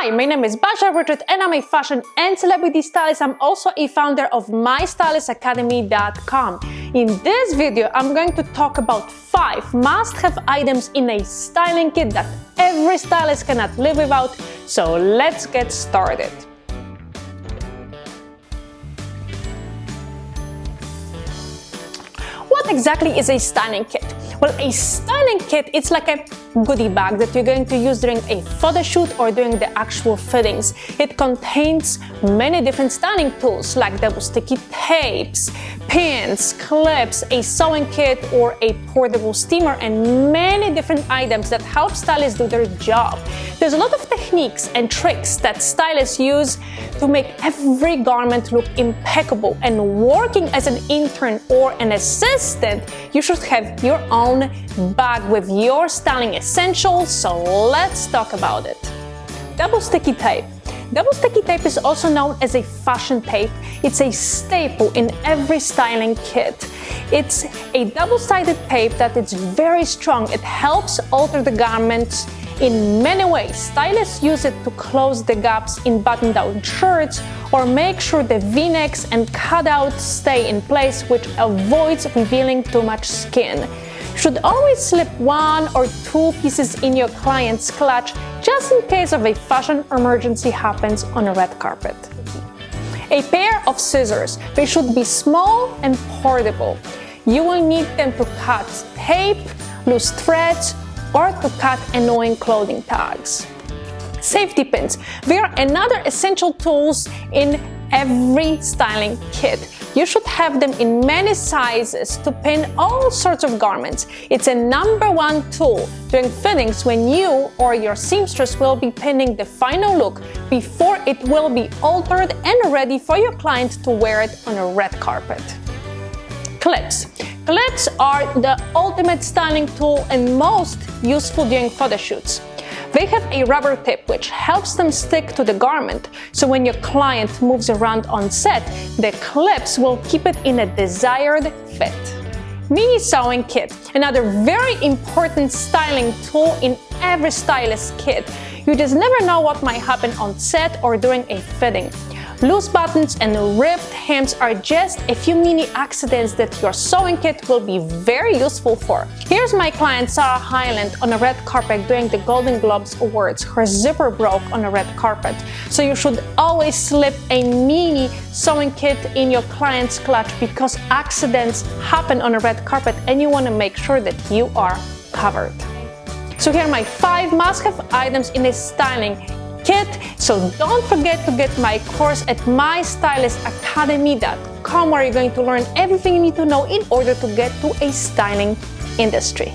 Hi, my name is Basia and I'm a fashion and celebrity stylist. I'm also a founder of mystylistacademy.com. In this video, I'm going to talk about 5 must-have items in a styling kit that every stylist cannot live without. So let's get started. What exactly is a styling kit? Well, a styling kit, it's like a goodie bag that you're going to use during a photo shoot or during the actual fittings. It contains many different styling tools like double sticky tapes, pins, clips, a sewing kit or a portable steamer, and many different items that help stylists do their job. There's a lot of techniques and tricks that stylists use to make every garment look impeccable, and working as an intern or an assistant, you should have your own bag with your styling essentials, so let's talk about it. Double sticky tape. Double sticky tape is also known as a fashion tape. It's a staple in every styling kit. It's a double-sided tape that is very strong. It helps alter the garments in many ways. Stylists use it to close the gaps in button-down shirts or make sure the V-necks and cutouts stay in place, which avoids revealing too much skin. You should always slip 1 or 2 pieces in your client's clutch just in case of a fashion emergency happens on a red carpet. A pair of scissors. They should be small and portable. You will need them to cut tape, loose threads, or to cut annoying clothing tags. Safety pins. They are another essential tools in every styling kit. You should have them in many sizes to pin all sorts of garments. It's a #1 tool during fittings when you or your seamstress will be pinning the final look before it will be altered and ready for your client to wear it on a red carpet. Clips. Clips are the ultimate styling tool and most useful during photo shoots. They have a rubber tip which helps them stick to the garment, so when your client moves around on set, the clips will keep it in a desired fit. Mini sewing kit, another very important styling tool in every stylist kit. You just never know what might happen on set or during a fitting. Loose buttons and ripped hems are just a few mini accidents that your sewing kit will be very useful for. Here's my client Sarah Hyland on a red carpet during the Golden Globes Awards. Her zipper broke on a red carpet, so you should always slip a mini sewing kit in your client's clutch because accidents happen on a red carpet and you want to make sure that you are covered. So here are my 5 must-have items in a styling kit. So don't forget to get my course at mystylistacademy.com, where you're going to learn everything you need to know in order to get to a styling industry.